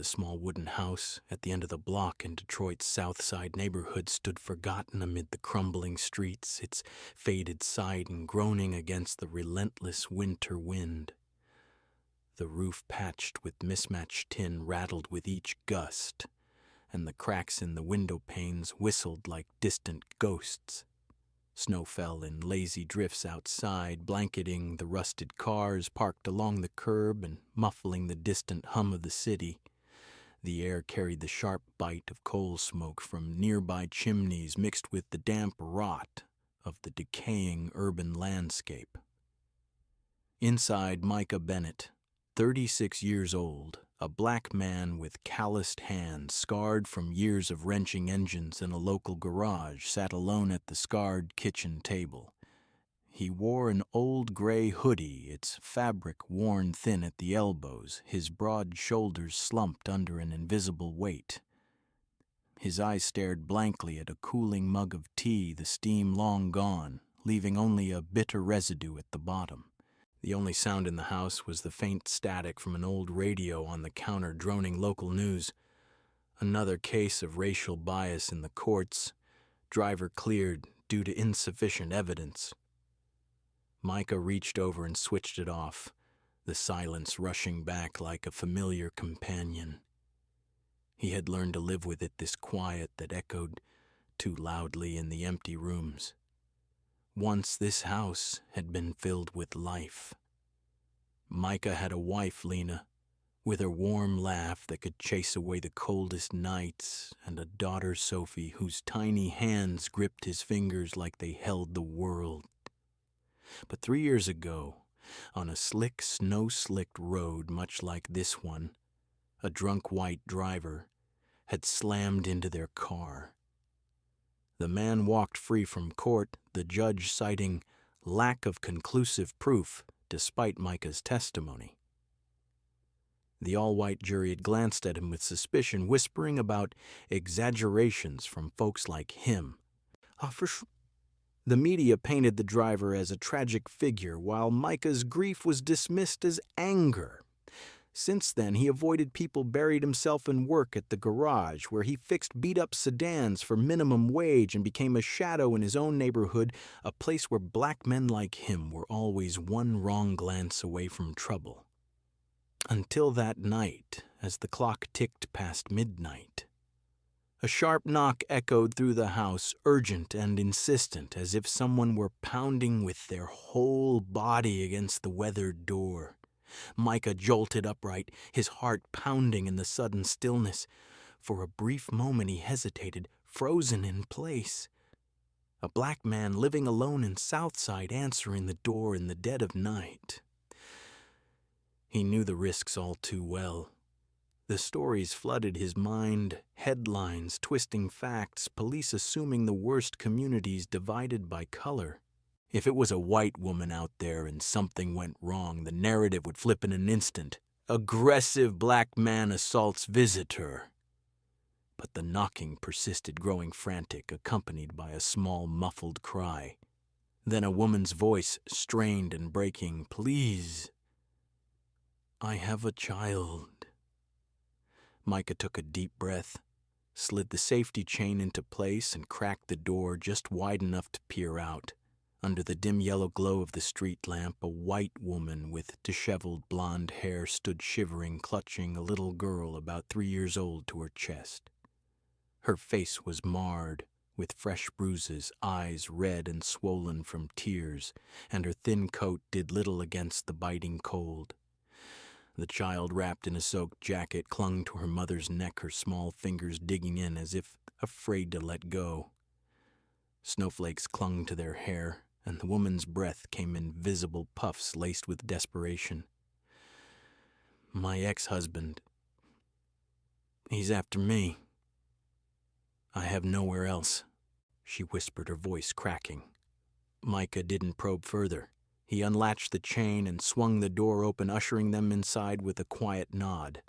The small wooden house at the end of the block in Detroit's South Side neighborhood stood forgotten amid the crumbling streets, its faded siding groaning against the relentless winter wind. The roof patched with mismatched tin rattled with each gust, and the cracks in the window panes whistled like distant ghosts. Snow fell in lazy drifts outside, blanketing the rusted cars parked along the curb and muffling the distant hum of the city. The air carried the sharp bite of coal smoke from nearby chimneys mixed with the damp rot of the decaying urban landscape. Inside, Micah Bennett, 36 years old, a black man with calloused hands scarred from years of wrenching engines in a local garage, sat alone at the scarred kitchen table. He wore an old gray hoodie, its fabric worn thin at the elbows, his broad shoulders slumped under an invisible weight. His eyes stared blankly at a cooling mug of tea, the steam long gone, leaving only a bitter residue at the bottom. The only sound in the house was the faint static from an old radio on the counter droning local news. Another case of racial bias in the courts. Driver cleared due to insufficient evidence. Micah reached over and switched it off, the silence rushing back like a familiar companion. He had learned to live with it, this quiet that echoed too loudly in the empty rooms. Once this house had been filled with life. Micah had a wife, Lena, with her warm laugh that could chase away the coldest nights, and a daughter, Sophie, whose tiny hands gripped his fingers like they held the world. But 3 years ago, on a slick, snow-slicked road much like this one, a drunk white driver had slammed into their car. The man walked free from court, the judge citing lack of conclusive proof despite Micah's testimony. The all-white jury had glanced at him with suspicion, whispering about exaggerations from folks like him. The media painted the driver as a tragic figure, while Micah's grief was dismissed as anger. Since then, he avoided people, buried himself in work at the garage, where he fixed beat-up sedans for minimum wage and became a shadow in his own neighborhood, a place where black men like him were always one wrong glance away from trouble. Until that night, as the clock ticked past midnight. A sharp knock echoed through the house, urgent and insistent, as if someone were pounding with their whole body against the weathered door. Micah jolted upright, his heart pounding in the sudden stillness. For a brief moment he hesitated, frozen in place. A black man living alone in Southside answering the door in the dead of night. He knew the risks all too well. The stories flooded his mind, headlines, twisting facts, police assuming the worst communities divided by color. If it was a white woman out there and something went wrong, the narrative would flip in an instant. Aggressive black man assaults visitor. But the knocking persisted, growing frantic, accompanied by a small, muffled cry. Then a woman's voice, strained and breaking, "Please, I have a child." Micah took a deep breath, slid the safety chain into place, and cracked the door just wide enough to peer out. Under the dim yellow glow of the street lamp, a white woman with disheveled blonde hair stood shivering, clutching a little girl about 3 years old to her chest. Her face was marred with fresh bruises, eyes red and swollen from tears, and her thin coat did little against the biting cold. The child, wrapped in a soaked jacket, clung to her mother's neck, her small fingers digging in as if afraid to let go. Snowflakes clung to their hair, and the woman's breath came in visible puffs laced with desperation. "My ex-husband. He's after me. I have nowhere else," she whispered, her voice cracking. Micah didn't probe further. He unlatched the chain and swung the door open, ushering them inside with a quiet nod.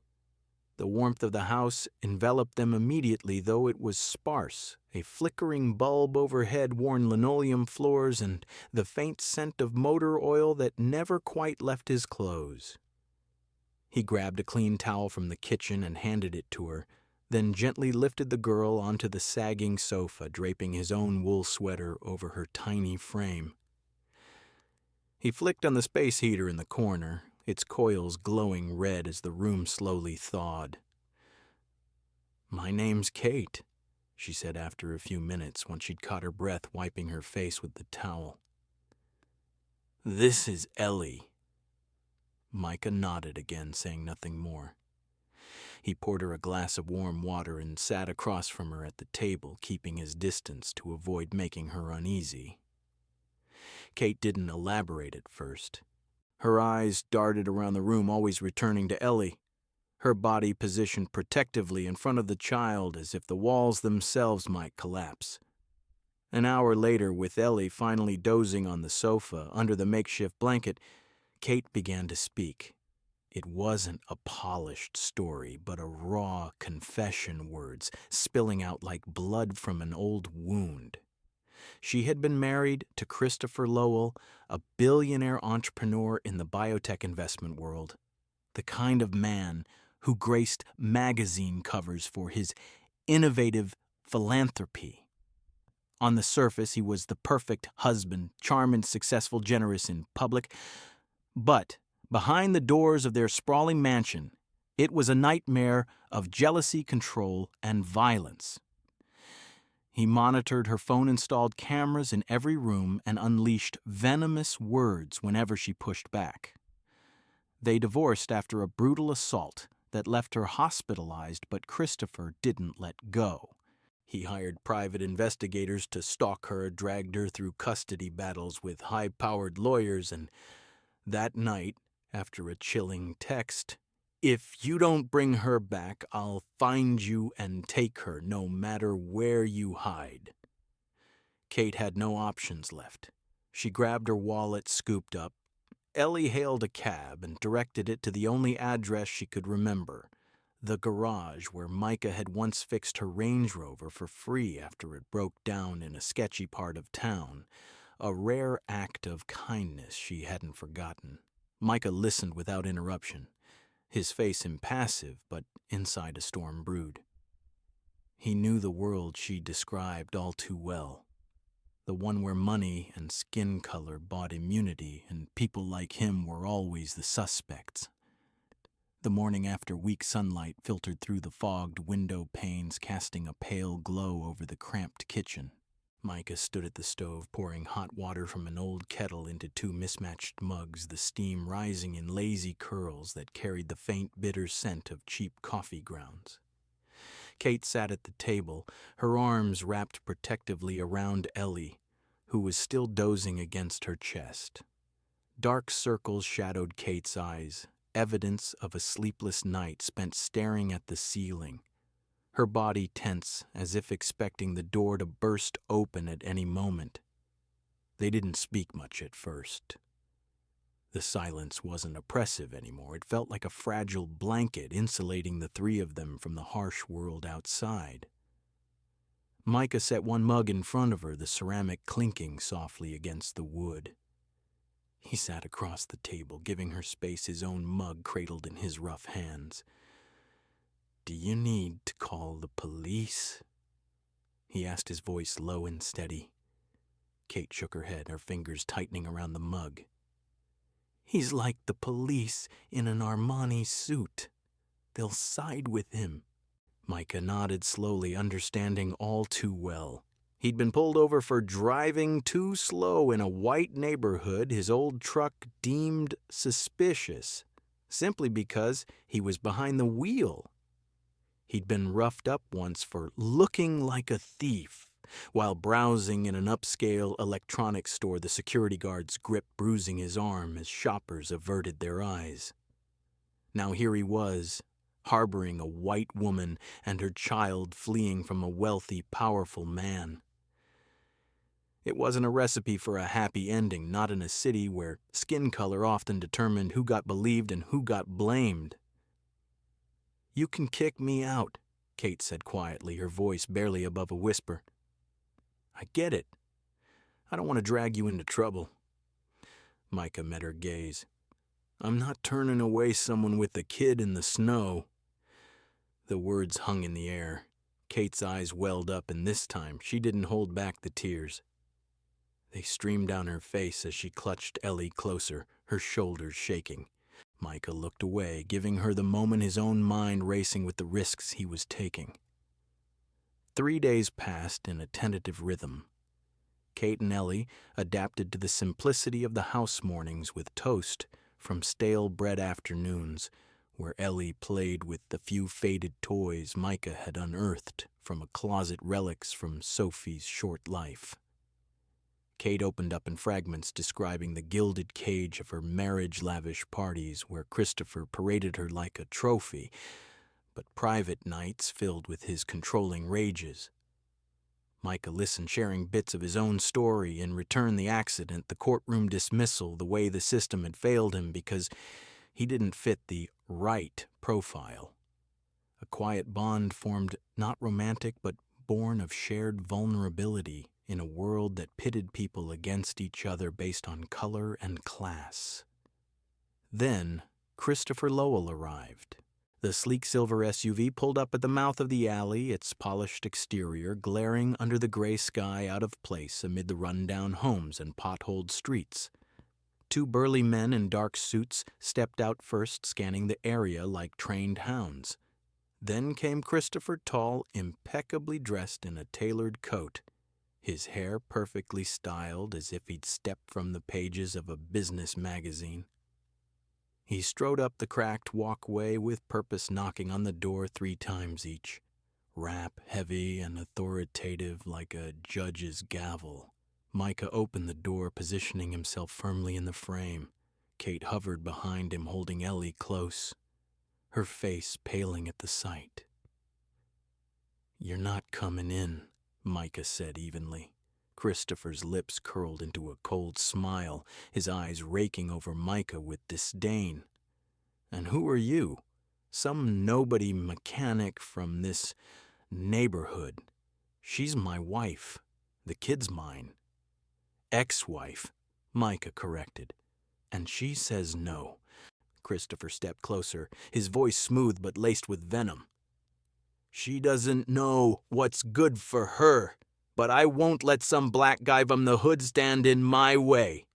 The warmth of the house enveloped them immediately, though it was sparse. A flickering bulb overhead warned linoleum floors and the faint scent of motor oil that never quite left his clothes. He grabbed a clean towel from the kitchen and handed it to her, then gently lifted the girl onto the sagging sofa, draping his own wool sweater over her tiny frame. He flicked on the space heater in the corner, its coils glowing red as the room slowly thawed. "My name's Kate," she said after a few minutes, once she'd caught her breath wiping her face with the towel. "This is Ellie." Micah nodded again, saying nothing more. He poured her a glass of warm water and sat across from her at the table, keeping his distance to avoid making her uneasy. Kate didn't elaborate at first. Her eyes darted around the room, always returning to Ellie, her body positioned protectively in front of the child as if the walls themselves might collapse. An hour later, with Ellie finally dozing on the sofa under the makeshift blanket, Kate began to speak. It wasn't a polished story, but a raw confession, words spilling out like blood from an old wound. She had been married to Christopher Lowell, a billionaire entrepreneur in the biotech investment world, the kind of man who graced magazine covers for his innovative philanthropy. On the surface, he was the perfect husband, charming, successful, generous in public, but behind the doors of their sprawling mansion, it was a nightmare of jealousy, control, and violence. He monitored her phone-installed cameras in every room and unleashed venomous words whenever she pushed back. They divorced after a brutal assault that left her hospitalized, but Christopher didn't let go. He hired private investigators to stalk her, dragged her through custody battles with high-powered lawyers, and that night, after a chilling text, "If you don't bring her back, I'll find you and take her, no matter where you hide." Kate had no options left. She grabbed her wallet, scooped up. Ellie hailed a cab and directed it to the only address she could remember, the garage where Micah had once fixed her Range Rover for free after it broke down in a sketchy part of town, a rare act of kindness she hadn't forgotten. Micah listened without interruption, his face impassive, but inside a storm brewed. He knew the world she described all too well, the one where money and skin color bought immunity and people like him were always the suspects. The morning after, weak sunlight filtered through the fogged window panes, casting a pale glow over the cramped kitchen. Micah stood at the stove, pouring hot water from an old kettle into two mismatched mugs, the steam rising in lazy curls that carried the faint, bitter scent of cheap coffee grounds. Kate sat at the table, her arms wrapped protectively around Ellie, who was still dozing against her chest. Dark circles shadowed Kate's eyes, evidence of a sleepless night spent staring at the ceiling, her body tense as if expecting the door to burst open at any moment. They didn't speak much at first. The silence wasn't oppressive anymore. It felt like a fragile blanket insulating the three of them from the harsh world outside. Micah set one mug in front of her, the ceramic clinking softly against the wood. He sat across the table, giving her space, his own mug cradled in his rough hands. "Do you need to call the police?" he asked, his voice low and steady. Kate shook her head, her fingers tightening around the mug. "He's like the police in an Armani suit. They'll side with him." Micah nodded slowly, understanding all too well. He'd been pulled over for driving too slow in a white neighborhood his old truck deemed suspicious, simply because he was behind the wheel. He'd been roughed up once for looking like a thief. While browsing in an upscale electronics store, the security guard's grip bruising his arm as shoppers averted their eyes. Now here he was, harboring a white woman and her child, fleeing from a wealthy, powerful man. It wasn't a recipe for a happy ending, not in a city where skin color often determined who got believed and who got blamed. "You can kick me out," Kate said quietly, her voice barely above a whisper. "I get it. I don't want to drag you into trouble." Micah met her gaze. I'm not turning away someone with a kid in the snow." The words hung in the air. Kate's eyes welled up, and this time she didn't hold back the tears. They streamed down her face as she clutched Ellie closer, her shoulders shaking. Micah looked away, giving her the moment, his own mind racing with the risks he was taking. 3 days passed in a tentative rhythm. Kate and Ellie adapted to the simplicity of the house mornings with toast from stale bread afternoons, where Ellie played with the few faded toys Micah had unearthed from a closet relics from Sophie's short life. Kate opened up in fragments describing the gilded cage of her marriage-lavish parties where Christopher paraded her like a trophy, but private nights filled with his controlling rages. Micah listened, sharing bits of his own story, in return the accident, the courtroom dismissal, the way the system had failed him because he didn't fit the right profile. A quiet bond formed, not romantic, but born of shared vulnerability in a world that pitted people against each other based on color and class. Then Christopher Lowell arrived. The sleek silver SUV pulled up at the mouth of the alley, its polished exterior glaring under the gray sky out of place amid the run-down homes and potholed streets. 2 burly men in dark suits stepped out first, scanning the area like trained hounds. Then came Christopher, tall, impeccably dressed in a tailored coat, his hair perfectly styled as if he'd stepped from the pages of a business magazine. He strode up the cracked walkway with purpose, knocking on the door 3 times each, rap heavy and authoritative like a judge's gavel. Micah opened the door, positioning himself firmly in the frame. Kate hovered behind him, holding Ellie close, her face paling at the sight. "You're not coming in," Micah said evenly. Christopher's lips curled into a cold smile, his eyes raking over Micah with disdain. "And who are you? Some nobody mechanic from this neighborhood. She's my wife. The kid's mine." "Ex-wife," Micah corrected. "And she says no." Christopher stepped closer, his voice smooth but laced with venom. "She doesn't know what's good for her, but I won't let some black guy from the hood stand in my way."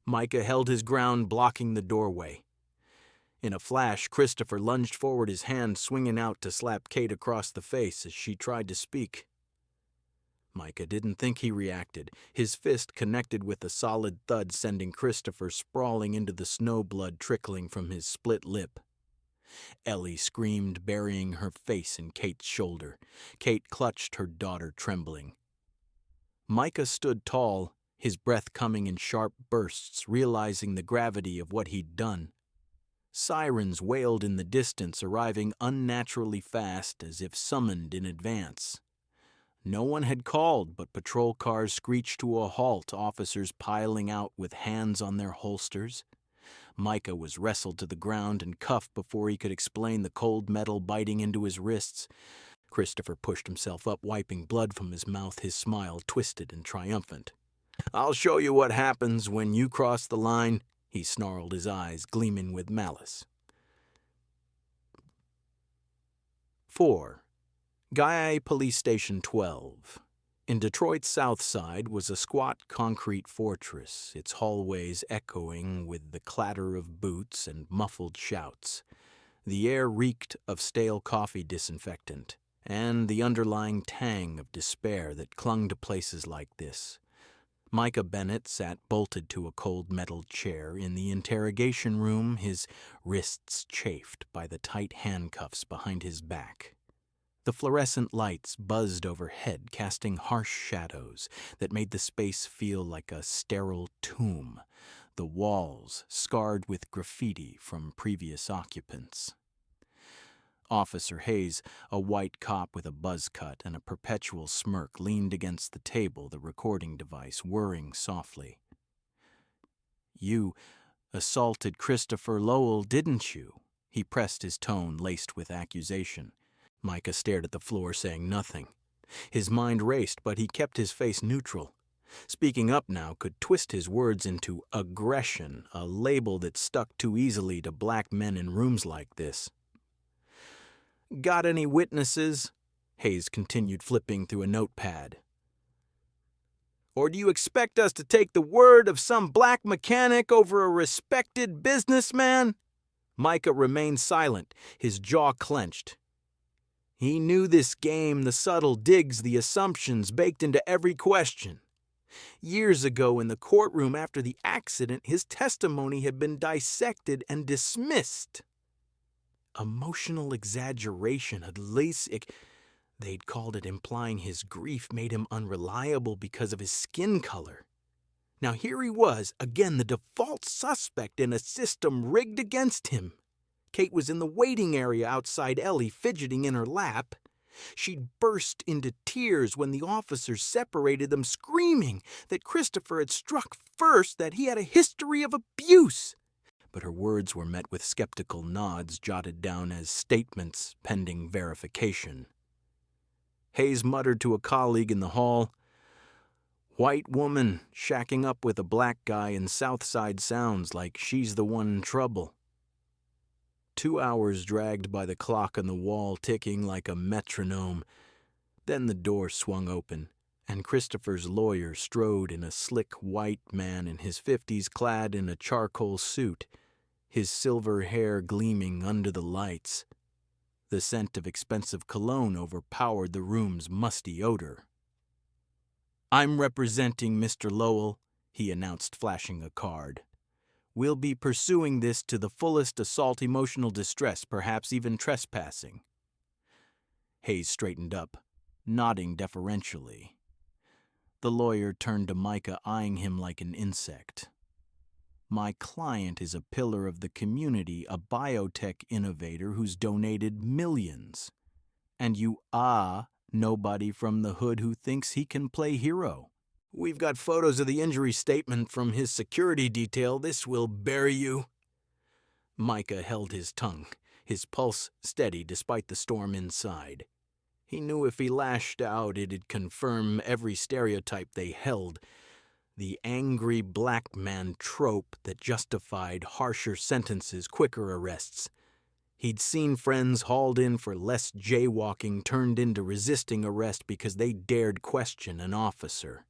Micah held his ground, blocking the doorway. In a flash, Christopher lunged forward, his hand swinging out to slap Kate across the face as she tried to speak. Micah didn't think he reacted. His fist connected with a solid thud, sending Christopher sprawling into the snow, blood trickling from his split lip. Ellie screamed, burying her face in Kate's shoulder. Kate clutched her daughter, trembling. Micah stood tall, his breath coming in sharp bursts, realizing the gravity of what he'd done. Sirens wailed in the distance, arriving unnaturally fast, as if summoned in advance. No one had called, but patrol cars screeched to a halt, officers piling out with hands on their holsters. Micah was wrestled to the ground and cuffed before he could explain, the cold metal biting into his wrists. Christopher pushed himself up, wiping blood from his mouth, his smile twisted and triumphant. "I'll show you what happens when you cross the line," he snarled, his eyes gleaming with malice. 4. Guy Police Station 12. In Detroit's South Side was a squat concrete fortress, its hallways echoing with the clatter of boots and muffled shouts. The air reeked of stale coffee disinfectant and the underlying tang of despair that clung to places like this. Micah Bennett sat bolted to a cold metal chair in the interrogation room, his wrists chafed by the tight handcuffs behind his back. The fluorescent lights buzzed overhead, casting harsh shadows that made the space feel like a sterile tomb, the walls scarred with graffiti from previous occupants. Officer Hayes, a white cop with a buzz cut and a perpetual smirk, leaned against the table, the recording device whirring softly. "You assaulted Christopher Lowell, didn't you?" He pressed his tone, laced with accusation. Micah stared at the floor, saying nothing. His mind raced, but he kept his face neutral. Speaking up now could twist his words into aggression, a label that stuck too easily to black men in rooms like this. "Got any witnesses?" Hayes continued, flipping through a notepad. "Or do you expect us to take the word of some black mechanic over a respected businessman?" Micah remained silent, his jaw clenched. He knew this game, the subtle digs, the assumptions baked into every question. Years ago in the courtroom after the accident, his testimony had been dissected and dismissed. Emotional exaggeration, at least they'd called it, implying his grief made him unreliable because of his skin color. Now here he was, again the default suspect in a system rigged against him. Kate was in the waiting area outside Ellie, fidgeting in her lap. She'd burst into tears when the officers separated them, screaming that Christopher had struck first, that he had a history of abuse. But her words were met with skeptical nods jotted down as statements pending verification. Hayes muttered to a colleague in the hall, "White woman shacking up with a black guy in Southside sounds like she's the one in trouble." 2 hours dragged by the clock on the wall, ticking like a metronome. Then the door swung open, and Christopher's lawyer strode in, a slick white man in his 50s, clad in a charcoal suit, his silver hair gleaming under the lights. The scent of expensive cologne overpowered the room's musty odor. "I'm representing Mr. Lowell," he announced, flashing a card. "We'll be pursuing this to the fullest assault, emotional distress, perhaps even trespassing." Hayes straightened up, nodding deferentially. The lawyer turned to Micah, eyeing him like an insect. "My client is a pillar of the community, a biotech innovator who's donated millions. And you are nobody from the hood who thinks he can play hero. We've got photos of the injury statement from his security detail. This will bury you." Micah held his tongue, his pulse steady despite the storm inside. He knew if he lashed out, it'd confirm every stereotype they held. The angry black man trope that justified harsher sentences, quicker arrests. He'd seen friends hauled in for less jaywalking turned into resisting arrest because they dared question an officer.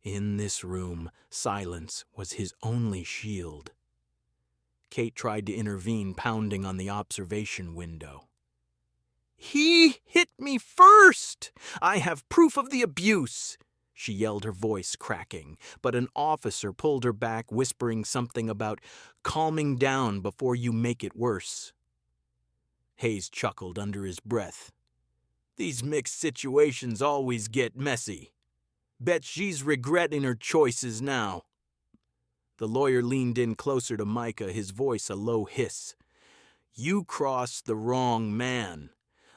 In this room, silence was his only shield. Kate tried to intervene, pounding on the observation window. "He hit me first! I have proof of the abuse!" she yelled, her voice cracking, but an officer pulled her back, whispering something about calming down before you make it worse. Hayes chuckled under his breath. "These mixed situations always get messy. Bet she's regretting her choices now." The lawyer leaned in closer to Micah, his voice a low hiss. "You crossed the wrong man.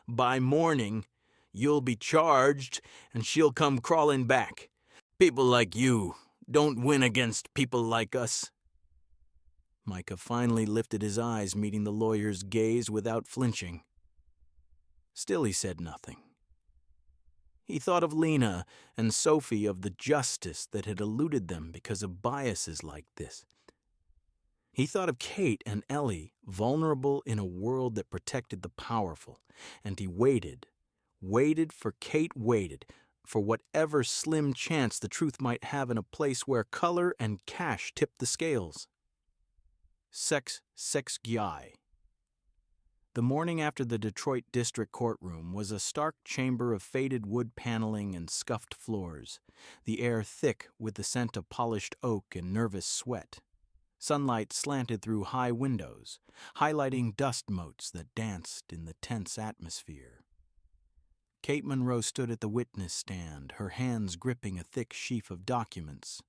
By morning, you'll be charged, and she'll come crawling back. People like you don't win against people like us." Micah finally lifted his eyes, meeting the lawyer's gaze without flinching. Still he said nothing. He thought of Lena and Sophie, of the justice that had eluded them because of biases like this. He thought of Kate and Ellie, vulnerable in a world that protected the powerful, and he waited for Kate, waited for whatever slim chance the truth might have in a place where color and cash tipped the scales. Sex guy. The morning after the Detroit District Courtroom was a stark chamber of faded wood paneling and scuffed floors, the air thick with the scent of polished oak and nervous sweat. Sunlight slanted through high windows, highlighting dust motes that danced in the tense atmosphere. Kate Monroe stood at the witness stand, her hands gripping a thick sheaf of documents,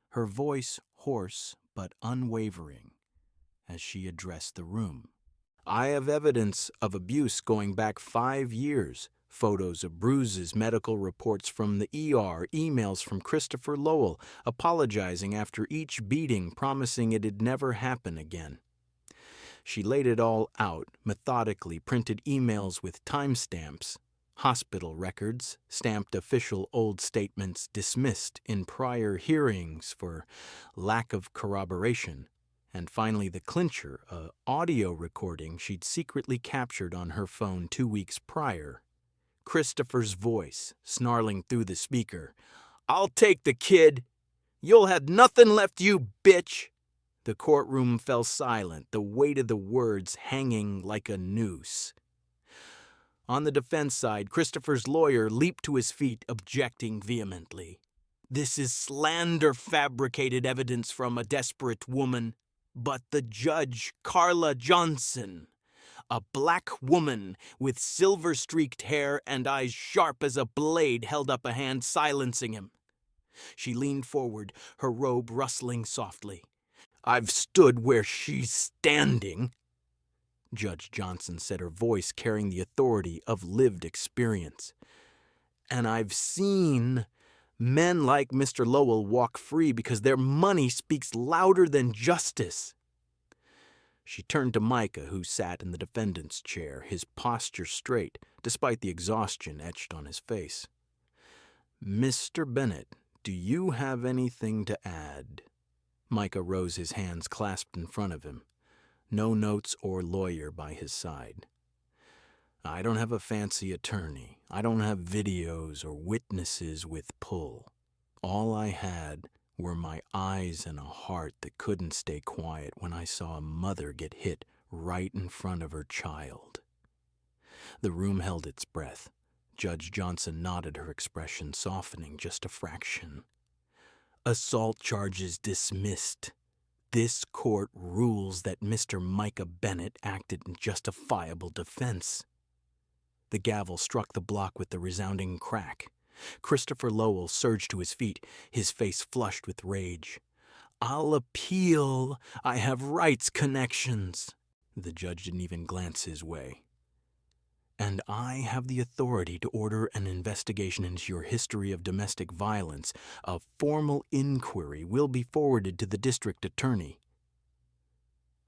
her voice hoarse but unwavering as she addressed the room. "I have evidence of abuse going back 5 years, photos of bruises, medical reports from the ER, emails from Christopher Lowell apologizing after each beating, promising it'd never happen again." She laid it all out, methodically, printed emails with timestamps, Hospital records stamped official old statements dismissed in prior hearings for lack of corroboration. And finally, the clincher, a audio recording she'd secretly captured on her phone 2 weeks prior. Christopher's voice, snarling through the speaker. "I'll take the kid. You'll have nothing left, you bitch." The courtroom fell silent, the weight of the words hanging like a noose. On the defense side, Christopher's lawyer leaped to his feet, objecting vehemently. "This is slander, fabricated evidence from a desperate woman." But the judge, Carla Johnson, a black woman with silver-streaked hair and eyes sharp as a blade, held up a hand, silencing him. She leaned forward, her robe rustling softly. "I've stood where she's standing," Judge Johnson said, her voice carrying the authority of lived experience. "And I've seen men like Mr. Lowell walk free because their money speaks louder than justice." She turned to Micah, who sat in the defendant's chair, his posture straight, despite the exhaustion etched on his face. "Mr. Bennett, do you have anything to add?" Micah rose, his hands clasped in front of him. No notes or lawyer by his side. "I don't have a fancy attorney. I don't have videos or witnesses with pull. All I had were my eyes and a heart that couldn't stay quiet when I saw a mother get hit right in front of her child." The room held its breath. Judge Johnson nodded, her expression softening just a fraction. "Assault charges dismissed. This court rules that Mr. Micah Bennett acted in justifiable defense." The gavel struck the block with a resounding crack. Christopher Lowell surged to his feet, his face flushed with rage. "I'll appeal. I have rights connections." The judge didn't even glance his way. "And I have the authority to order an investigation into your history of domestic violence. A formal inquiry will be forwarded to the district attorney."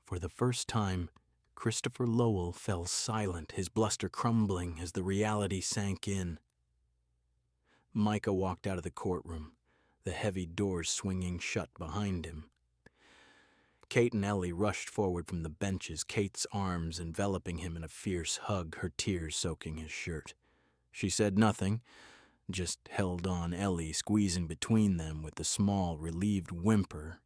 For the first time, Christopher Lowell fell silent, his bluster crumbling as the reality sank in. Micah walked out of the courtroom, the heavy doors swinging shut behind him. Kate and Ellie rushed forward from the benches, Kate's arms enveloping him in a fierce hug, her tears soaking his shirt. She said nothing, just held on Ellie, squeezing between them with a small, relieved whimper.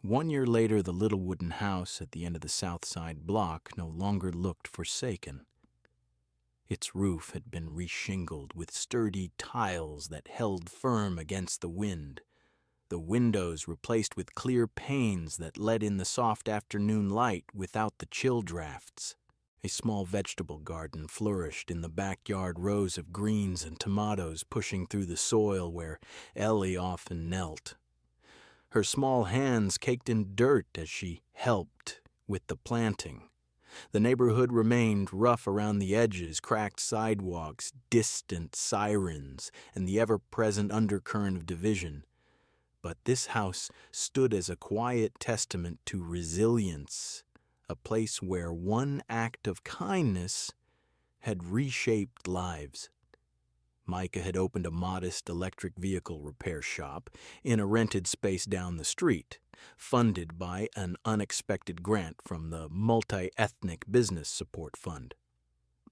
1 year later, the little wooden house at the end of the South Side block no longer looked forsaken. Its roof had been reshingled with sturdy tiles that held firm against the wind, the windows replaced with clear panes that let in the soft afternoon light without the chill drafts. A small vegetable garden flourished in the backyard, rows of greens and tomatoes pushing through the soil where Ellie often knelt. Her small hands caked in dirt as she helped with the planting. The neighborhood remained rough around the edges, cracked sidewalks, distant sirens, and the ever-present undercurrent of division. But this house stood as a quiet testament to resilience, a place where one act of kindness had reshaped lives. Micah had opened a modest electric vehicle repair shop in a rented space down the street, funded by an unexpected grant from the Multi-Ethnic Business Support Fund.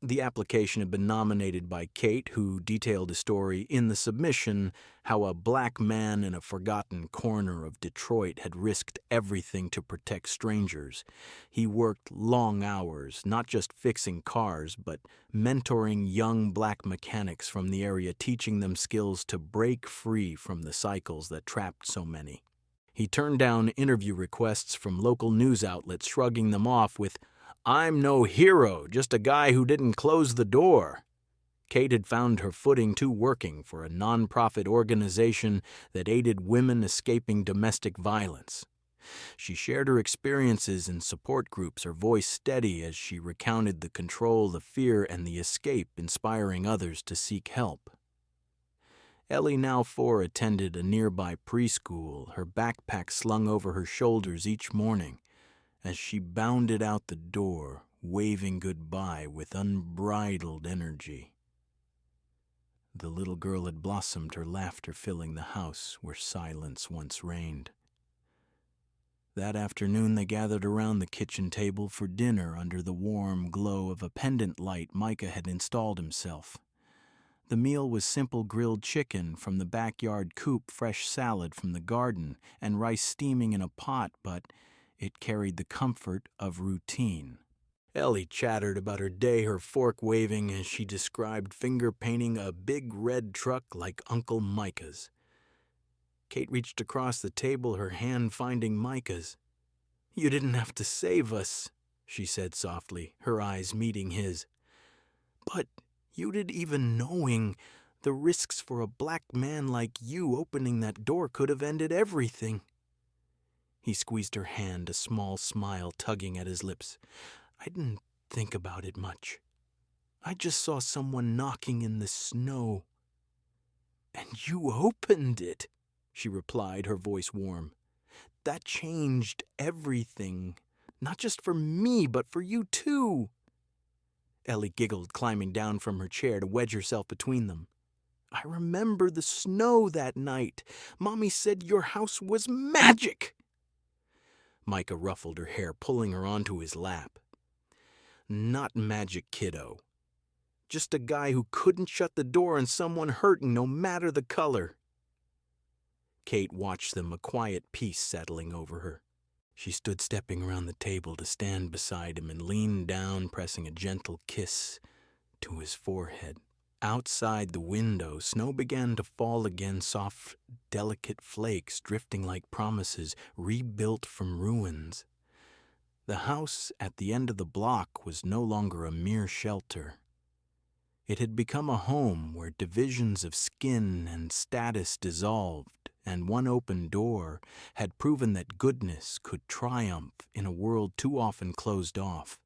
The application had been nominated by Kate, who detailed a story in the submission how a black man in a forgotten corner of Detroit had risked everything to protect strangers. He worked long hours, not just fixing cars, but mentoring young black mechanics from the area, teaching them skills to break free from the cycles that trapped so many. He turned down interview requests from local news outlets, shrugging them off with, "I'm no hero, just a guy who didn't close the door." Kate had found her footing too working for a nonprofit organization that aided women escaping domestic violence. She shared her experiences in support groups, her voice steady as she recounted the control, the fear, and the escape, inspiring others to seek help. Ellie, now 4, attended a nearby preschool, her backpack slung over her shoulders each morning, as she bounded out the door, waving goodbye with unbridled energy. The little girl had blossomed, her laughter filling the house where silence once reigned. That afternoon they gathered around the kitchen table for dinner under the warm glow of a pendant light Micah had installed himself. The meal was simple grilled chicken from the backyard coop, fresh salad from the garden, and rice steaming in a pot, but it carried the comfort of routine. Ellie chattered about her day, her fork waving as she described finger painting a big red truck like Uncle Micah's. Kate reached across the table, her hand finding Micah's. "You didn't have to save us," she said softly, her eyes meeting his. "But you did, even knowing the risks for a black man like you opening that door could have ended everything." He squeezed her hand, a small smile tugging at his lips. "I didn't think about it much. I just saw someone knocking in the snow." "And you opened it," she replied, her voice warm. "That changed everything, not just for me, but for you too." Ellie giggled, climbing down from her chair to wedge herself between them. "I remember the snow that night. Mommy said your house was magic." Micah ruffled her hair, pulling her onto his lap. "Not magic, kiddo. Just a guy who couldn't shut the door on someone hurting, no matter the color." Kate watched them, a quiet peace settling over her. She stood stepping around the table to stand beside him and leaned down, pressing a gentle kiss to his forehead. Outside the window, snow began to fall again, soft, delicate flakes drifting like promises rebuilt from ruins. The house at the end of the block was no longer a mere shelter. It had become a home where divisions of skin and status dissolved, and one open door had proven that goodness could triumph in a world too often closed off.